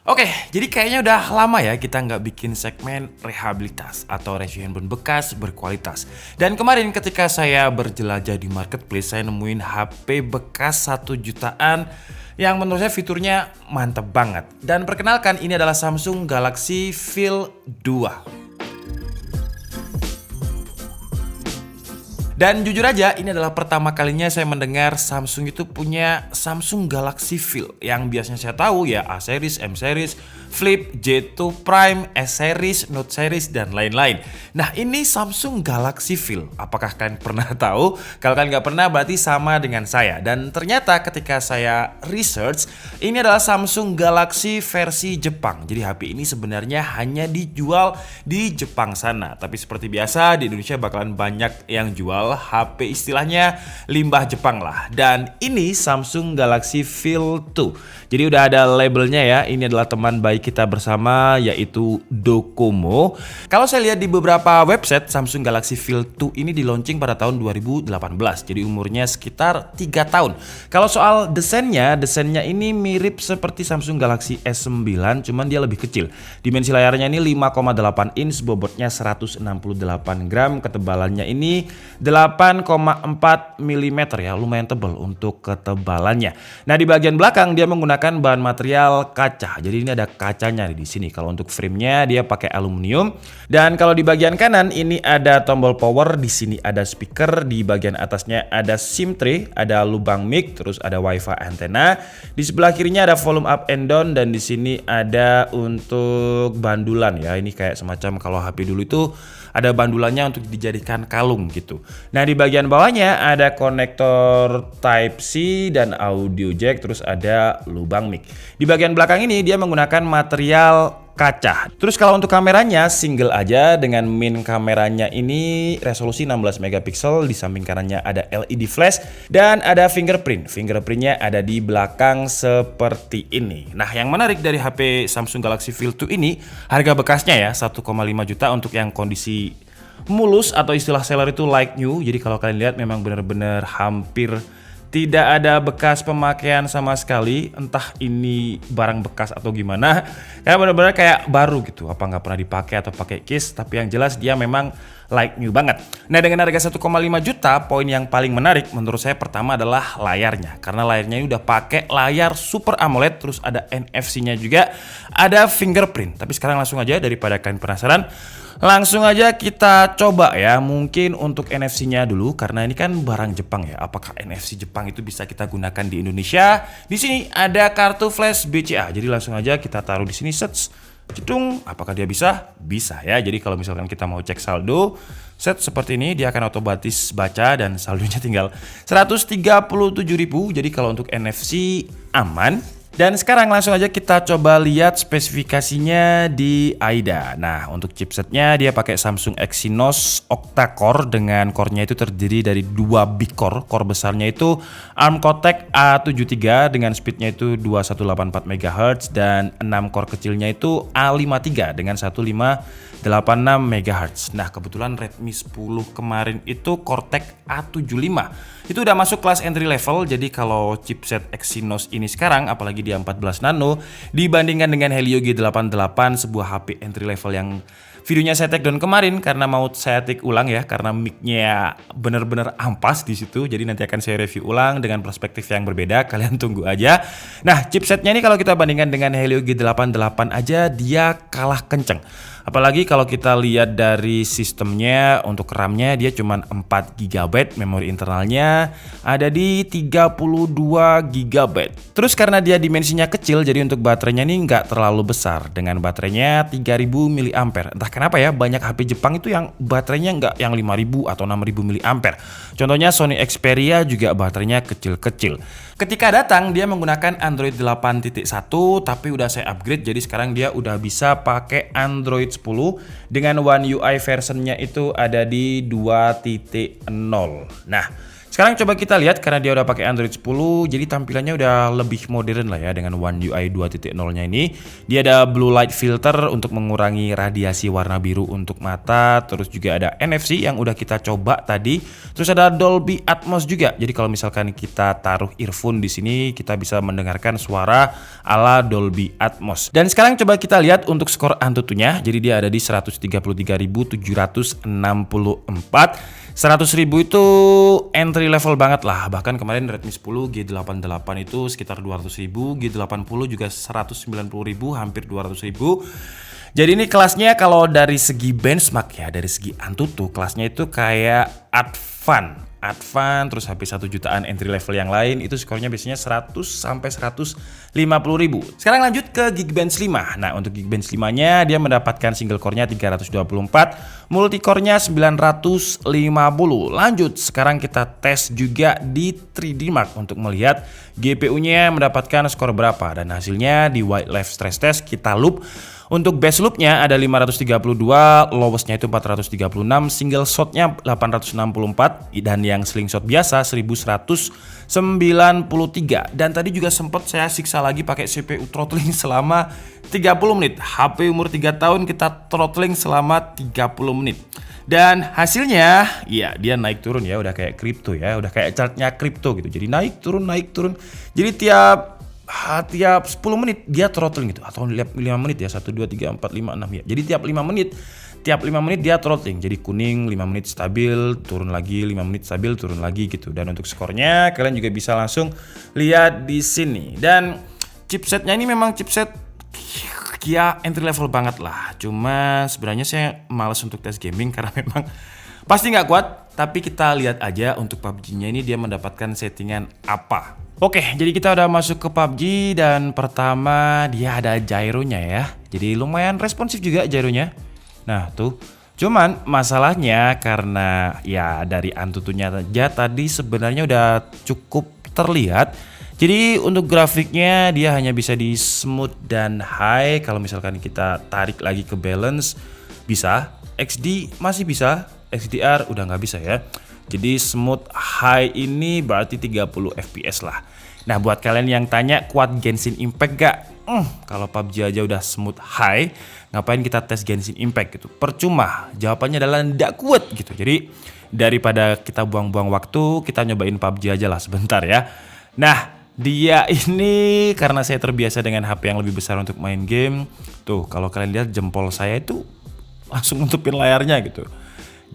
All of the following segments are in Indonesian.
Oke, jadi kayaknya udah lama ya kita nggak bikin segmen rehabilitas atau review handphone bekas berkualitas. Dan kemarin ketika saya berjelajah di marketplace, saya nemuin HP bekas 1 jutaan yang menurut saya fiturnya mantep banget. Dan perkenalkan, ini adalah Samsung Galaxy Fold 2. Dan jujur aja, ini adalah pertama kalinya saya mendengar Samsung itu punya Samsung Galaxy Fold. Yang biasanya saya tahu ya A series, M series, Flip, J2 Prime, S series, Note series, dan lain-lain. Nah, ini Samsung Galaxy Fold. Apakah kalian pernah tahu? Kalau kalian nggak pernah, berarti sama dengan saya. Dan ternyata ketika saya research, ini adalah Samsung Galaxy versi Jepang. Jadi HP ini sebenarnya hanya dijual di Jepang sana. Tapi seperti biasa, di Indonesia bakalan banyak yang jual HP istilahnya limbah Jepang lah. Dan ini Samsung Galaxy Fold 2. Jadi udah ada labelnya ya. Ini adalah teman baik kita bersama, yaitu Docomo. Kalau saya lihat di beberapa website, Samsung Galaxy Fold 2 ini di launching pada tahun 2018. Jadi umurnya sekitar 3 tahun. Kalau soal desainnya ini mirip seperti Samsung Galaxy S9, cuman dia lebih kecil. Dimensi layarnya ini 5,8 inch, bobotnya 168 gram, ketebalannya ini 8,4 mm ya, lumayan tebal untuk ketebalannya. Nah, di bagian belakang dia menggunakan bahan material kaca. Jadi ini ada kacanya di sini. Kalau untuk frame-nya dia pakai aluminium. Dan kalau di bagian kanan ini ada tombol power, di sini ada speaker, di bagian atasnya ada SIM tray, ada lubang mic, terus ada WiFi antena. Di sebelah kirinya ada volume up and down, dan di sini ada untuk bandulan ya. Ini kayak semacam kalau HP dulu itu ada bandulannya untuk dijadikan kalung gitu. Nah, di bagian bawahnya ada konektor Type C dan audio jack, terus ada lubang mic. Di bagian belakang ini dia menggunakan material kaca. Terus kalau untuk kameranya single aja dengan main kameranya ini resolusi 16 megapiksel, di samping kanannya ada LED flash dan ada fingerprint. Fingerprintnya ada di belakang seperti ini. Nah, yang menarik dari HP Samsung Galaxy Fold 2 ini harga bekasnya ya 1,5 juta untuk yang kondisi mulus atau istilah seller itu like new. Jadi kalau kalian lihat memang benar-benar hampir tidak ada bekas pemakaian sama sekali, entah ini barang bekas atau gimana. Kayak benar-benar kayak baru gitu, apa nggak pernah dipakai atau pakai case, tapi yang jelas dia memang like new banget. Nah, dengan harga 1,5 juta, poin yang paling menarik menurut saya pertama adalah layarnya. Karena layarnya ini udah pakai layar Super AMOLED, terus ada NFC-nya juga, ada fingerprint. Tapi sekarang langsung aja, daripada kalian penasaran, langsung aja kita coba ya. Mungkin untuk NFC-nya dulu, karena ini kan barang Jepang ya. Apakah NFC Jepang itu bisa kita gunakan di Indonesia? Di sini ada kartu flash BCA. Jadi langsung aja kita taruh di sini, set, jedung. Apakah dia bisa? Bisa ya. Jadi kalau misalkan kita mau cek saldo, set seperti ini, dia akan otomatis baca dan saldonya tinggal 137.000. Jadi kalau untuk NFC aman. Dan sekarang langsung aja kita coba lihat spesifikasinya di AIDA. Nah, untuk chipsetnya dia pakai Samsung Exynos octa-core dengan core-nya itu terdiri dari 2 big core. Core besarnya itu ARM Cortex A73 dengan speednya itu 2184 MHz, dan 6 core kecilnya itu A53 dengan 1586 MHz. Nah, kebetulan Redmi 10 kemarin itu Cortex A75. Itu udah masuk kelas entry level. Jadi kalau chipset Exynos ini sekarang, apalagi dia 14 nano, dibandingkan dengan Helio G88, sebuah HP entry level yang videonya saya take down kemarin karena mau saya take ulang ya, karena mic-nya bener-bener ampas di situ. Jadi nanti akan saya review ulang dengan perspektif yang berbeda, kalian tunggu aja. Nah, chipsetnya ini kalau kita bandingkan dengan Helio G88 aja, dia kalah kenceng. Apalagi kalau kita lihat dari sistemnya, untuk RAM-nya dia cuma 4 GB, memori internalnya ada di 32 GB. Terus karena dia dimensinya kecil, jadi untuk baterainya ini nggak terlalu besar, dengan baterainya 3000 mAh. Entah kenapa ya, banyak HP Jepang itu yang baterainya nggak yang 5000 atau 6000 mAh. Contohnya Sony Xperia juga baterainya kecil-kecil. Ketika datang dia menggunakan Android 8.1, tapi udah saya upgrade, jadi sekarang dia udah bisa pakai Android 10 dengan One UI versionnya itu ada di 2.0. Nah, Sekarang coba kita lihat karena dia udah pakai Android 10, jadi tampilannya udah lebih modern lah ya dengan One UI 2.0-nya ini. Dia ada blue light filter untuk mengurangi radiasi warna biru untuk mata, terus juga ada NFC yang udah kita coba tadi. Terus ada Dolby Atmos juga. Jadi kalau misalkan kita taruh earphone di sini, kita bisa mendengarkan suara ala Dolby Atmos. Dan sekarang coba kita lihat untuk skor Antutunya. Jadi dia ada di 133.764. 100.000 itu entry level banget lah. Bahkan kemarin Redmi 10 G88 itu sekitar 200.000, G80 juga 190.000, hampir 200.000. Jadi ini kelasnya kalau dari segi benchmark ya, dari segi Antutu kelasnya itu kayak Advan, terus hampir 1 jutaan entry level yang lain itu skornya biasanya 100 sampai 150.000. Sekarang lanjut ke Geekbench 5. Nah, untuk Geekbench 5-nya dia mendapatkan single core-nya 324, multi core-nya 950. Lanjut, sekarang kita tes juga di 3D Mark untuk melihat GPU-nya mendapatkan skor berapa, dan hasilnya di White Left Stress Test kita loop. Untuk base loop-nya ada 532, lowest-nya itu 436, single shot-nya 864, dan yang slingshot biasa 1193. Dan tadi juga sempat saya siksa lagi pakai CPU throttling selama 30 menit. HP umur 3 tahun kita throttling selama 30 menit. Dan hasilnya, ya dia naik turun ya, udah kayak kripto ya, udah kayak chartnya kripto gitu. Jadi naik turun. Jadi tiap 10 menit dia throttling gitu, atau 5 menit ya, 1 2 3 4 5 6 ya. Jadi tiap 5 menit dia throttling. Jadi kuning 5 menit stabil, turun lagi 5 menit stabil, turun lagi gitu. Dan untuk skornya kalian juga bisa langsung lihat di sini. Dan chipsetnya ini memang chipset ya entry level banget lah. Cuma sebenarnya saya males untuk tes gaming karena memang pasti nggak kuat. Tapi kita lihat aja untuk PUBG-nya ini dia mendapatkan settingan apa. Oke, jadi kita udah masuk ke PUBG dan pertama dia ada gyronya ya. Jadi lumayan responsif juga gyronya. Nah tuh, cuman masalahnya karena ya dari Antutunya aja tadi sebenarnya udah cukup terlihat. Jadi untuk grafiknya dia hanya bisa di smooth dan high. Kalau misalkan kita tarik lagi ke balance bisa, XD masih bisa, XDR udah nggak bisa ya. Jadi smooth high ini berarti 30 fps lah. Nah buat kalian yang tanya kuat Genshin Impact gak? Kalau PUBG aja udah smooth high, ngapain kita tes Genshin Impact gitu? Percuma, jawabannya adalah ndak kuat gitu. Jadi daripada kita buang-buang waktu, kita nyobain PUBG aja lah sebentar ya. Nah dia ini karena saya terbiasa dengan HP yang lebih besar untuk main game. Tuh kalau kalian lihat jempol saya itu langsung nutupin layarnya gitu.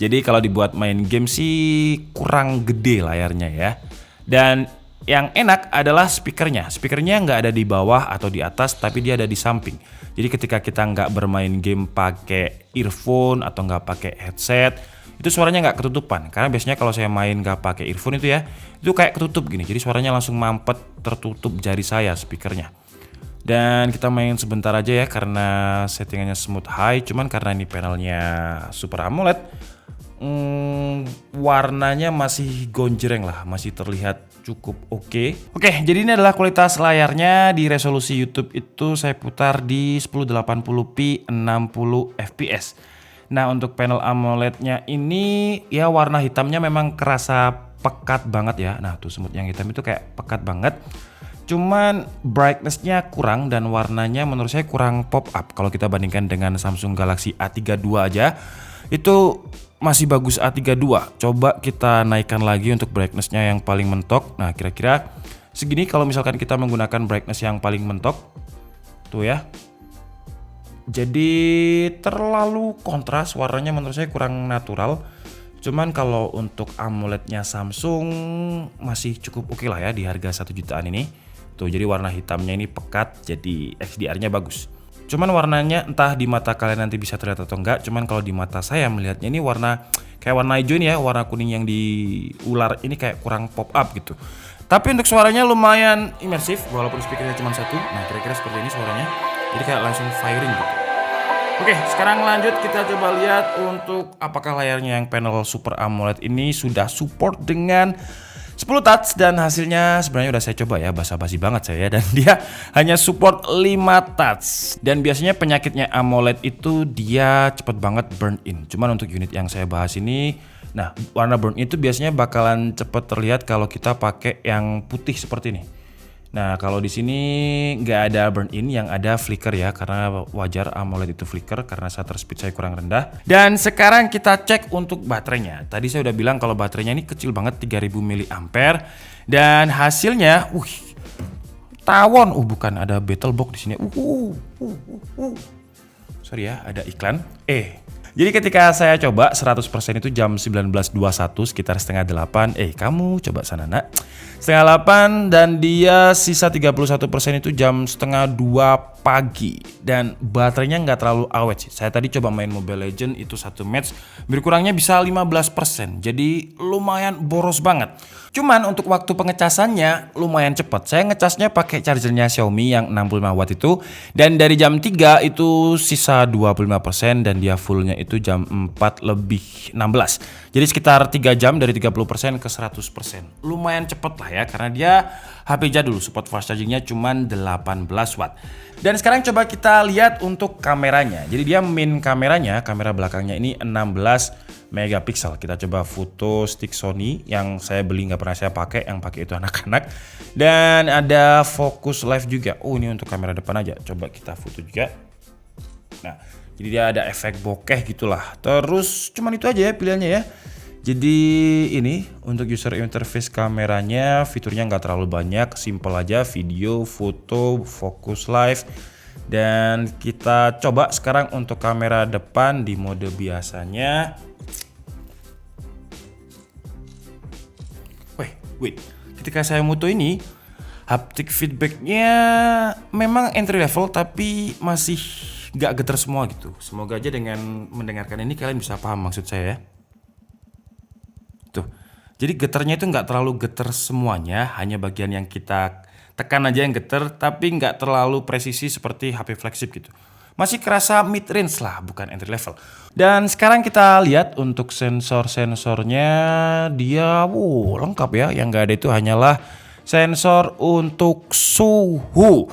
Jadi kalau dibuat main game sih kurang gede layarnya ya. Dan yang enak adalah speakernya. Speakernya nggak ada di bawah atau di atas, tapi dia ada di samping. Jadi ketika kita nggak bermain game pakai earphone atau nggak pakai headset, itu suaranya nggak ketutupan. Karena biasanya kalau saya main nggak pakai earphone itu ya, itu kayak ketutup gini. Jadi suaranya langsung mampet, tertutup jari saya speakernya. Dan kita main sebentar aja ya karena settingannya smooth high. Cuman karena ini panelnya Super AMOLED, warnanya masih gonjreng lah, masih terlihat cukup oke. Oke, jadi ini adalah kualitas layarnya. Di resolusi YouTube itu saya putar di 1080p 60 fps. Nah untuk panel AMOLED-nya ini ya warna hitamnya memang kerasa pekat banget ya. Nah tuh semut yang hitam itu kayak pekat banget. Cuman brightness-nya kurang dan warnanya menurut saya kurang pop up. Kalau kita bandingkan dengan Samsung Galaxy A32 aja, itu masih bagus A32. Coba kita naikkan lagi untuk brightness-nya yang paling mentok. Nah kira-kira segini kalau misalkan kita menggunakan brightness yang paling mentok. Tuh ya. Jadi terlalu kontras, warnanya menurut saya kurang natural. Cuman kalau untuk AMOLED-nya Samsung masih cukup oke lah ya di harga 1 jutaan ini. Tuh jadi warna hitamnya ini pekat, jadi XDR-nya bagus. Cuman warnanya entah di mata kalian nanti bisa terlihat atau enggak. Cuman kalau di mata saya melihatnya ini warna kayak warna hijau ini ya, warna kuning yang di ular ini kayak kurang pop up gitu. Tapi untuk suaranya lumayan imersif walaupun speakernya cuma satu. Nah kira-kira seperti ini suaranya. Jadi kayak langsung firing gitu. Oke, sekarang lanjut kita coba lihat untuk apakah layarnya yang panel Super AMOLED ini sudah support dengan 10 touch, dan hasilnya sebenarnya udah saya coba ya, basa-basi banget saya, dan dia hanya support 5 touch. Dan biasanya penyakitnya AMOLED itu dia cepet banget burn in. Cuman untuk unit yang saya bahas ini Nah, warna burn itu biasanya bakalan cepet terlihat kalau kita pakai yang putih seperti ini. Nah, kalau di sini nggak ada burn in, yang ada flicker ya, karena wajar AMOLED itu flicker karena shutter speed saya kurang rendah. Dan sekarang kita cek untuk baterainya. Tadi saya udah bilang kalau baterainya ini kecil banget, 3000 mAh, dan hasilnya, tawon. Bukan, ada battle box di sini. Sorry ya, ada iklan. Jadi ketika saya coba 100% itu jam 19.21 sekitar setengah 8. Kamu coba sana nak. Setengah 8 dan dia sisa 31% itu jam setengah 2 pagi. Dan baterainya nggak terlalu awet sih. Saya tadi coba main Mobile Legends itu satu match, berkurangnya bisa 15%. Jadi lumayan boros banget. Cuman untuk waktu pengecasannya lumayan cepat. Saya ngecasnya pakai chargernya Xiaomi yang 65 watt itu. Dan dari jam 3 itu sisa 25% dan dia fullnya itu jam 4 lebih 16. Jadi sekitar 3 jam dari 30% ke 100%. Lumayan cepet lah ya, karena dia HP jadul, support fast chargingnya cuman 18 watt. Dan sekarang coba kita lihat untuk kameranya. Jadi dia main kameranya, kamera belakangnya ini 16 megapiksel. Kita coba foto stick Sony yang saya beli, nggak pernah saya pakai, yang pakai itu anak-anak. Dan ada focus live juga. Ini untuk kamera depan aja. Coba kita foto juga. Nah, jadi dia ada efek bokeh gitulah. Terus cuman itu aja ya pilihannya ya. Jadi ini untuk user interface kameranya, fiturnya nggak terlalu banyak, simple aja, video, foto, focus live. Dan kita coba sekarang untuk kamera depan di mode biasanya. Wait, ketika saya moto ini, haptic feedbacknya memang entry level tapi masih nggak getar semua gitu. Semoga aja dengan mendengarkan ini kalian bisa paham maksud saya ya. Tuh, jadi getarnya itu nggak terlalu getar semuanya, hanya bagian yang kita tekan aja yang getar, tapi nggak terlalu presisi seperti HP flagship gitu. Masih kerasa mid range lah, bukan entry level. Dan sekarang kita lihat untuk sensor-sensornya, dia lengkap ya. Yang nggak ada itu hanyalah sensor untuk suhu.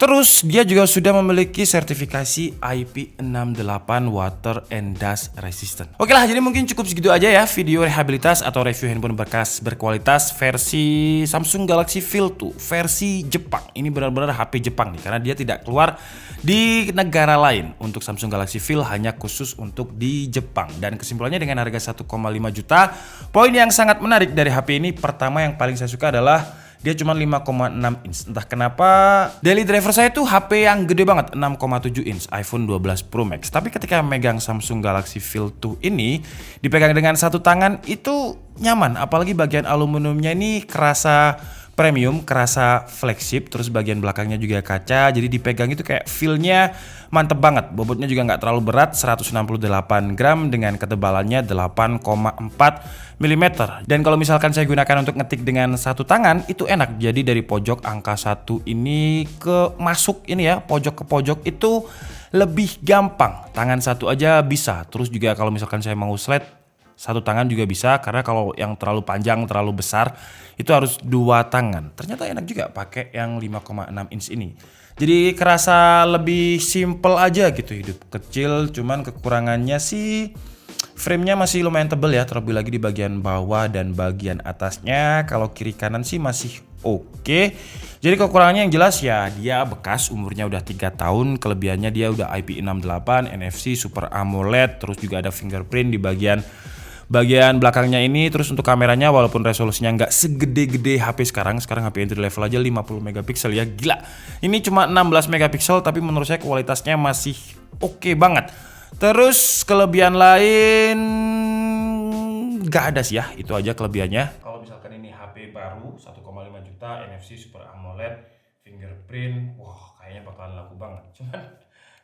Terus dia juga sudah memiliki sertifikasi IP68 Water and Dust Resistant. Oke lah, jadi mungkin cukup segitu aja ya video rehabilitas atau review handphone bekas berkualitas versi Samsung Galaxy Fold 2 versi Jepang. Ini benar-benar HP Jepang nih, karena dia tidak keluar di negara lain. Untuk Samsung Galaxy Fold hanya khusus untuk di Jepang. Dan kesimpulannya dengan harga 1,5 juta, poin yang sangat menarik dari HP ini, pertama yang paling saya suka adalah dia cuma 5,6 inch. Entah kenapa daily driver saya tuh HP yang gede banget, 6,7 inch, iPhone 12 Pro Max. Tapi ketika megang Samsung Galaxy Fold 2 ini, dipegang dengan satu tangan itu nyaman. Apalagi bagian aluminiumnya ini kerasa premium, kerasa flagship. Terus bagian belakangnya juga kaca, jadi dipegang itu kayak feel-nya mantep banget. Bobotnya juga nggak terlalu berat, 168 gram dengan ketebalannya 8,4 mm. Dan kalau misalkan saya gunakan untuk ngetik dengan satu tangan itu enak. Jadi dari pojok angka 1 ini ke masuk ini ya, pojok ke pojok itu lebih gampang. Tangan satu aja bisa. Terus juga kalau misalkan saya mau slide, satu tangan juga bisa, karena kalau yang terlalu panjang, terlalu besar itu harus dua tangan. Ternyata enak juga pakai yang 5,6 inch ini. Jadi kerasa lebih simple aja gitu, hidup kecil. Cuman kekurangannya sih frame-nya masih lumayan tebel ya, terlebih lagi di bagian bawah dan bagian atasnya. Kalau kiri kanan sih masih oke. Jadi kekurangannya yang jelas ya, dia bekas, umurnya udah 3 tahun. Kelebihannya dia udah IP68, NFC, Super AMOLED, terus juga ada fingerprint di bagian belakangnya ini. Terus untuk kameranya walaupun resolusinya nggak segede-gede HP sekarang HP entry level aja 50 megapiksel ya, gila. Ini cuma 16 megapiksel tapi menurut saya kualitasnya masih oke banget. Terus kelebihan lain nggak ada sih ya, itu aja kelebihannya. Kalau misalkan ini HP baru 1,5 juta, NFC, Super AMOLED, fingerprint, kayaknya bakalan laku banget. Cuman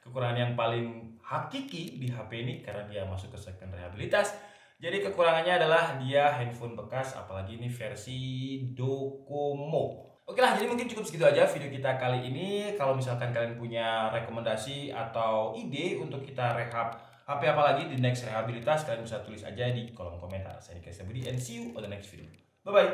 kekurangan yang paling hakiki di HP ini karena dia masuk ke segmen rehabilitas. Jadi kekurangannya adalah dia handphone bekas, apalagi ini versi Docomo. Oke lah, jadi mungkin cukup segitu aja video kita kali ini. Kalau misalkan kalian punya rekomendasi atau ide untuk kita rehab HP apa lagi di next rehabilitas, kalian bisa tulis aja di kolom komentar. Saya Dika Budi and see you on the next video. Bye bye.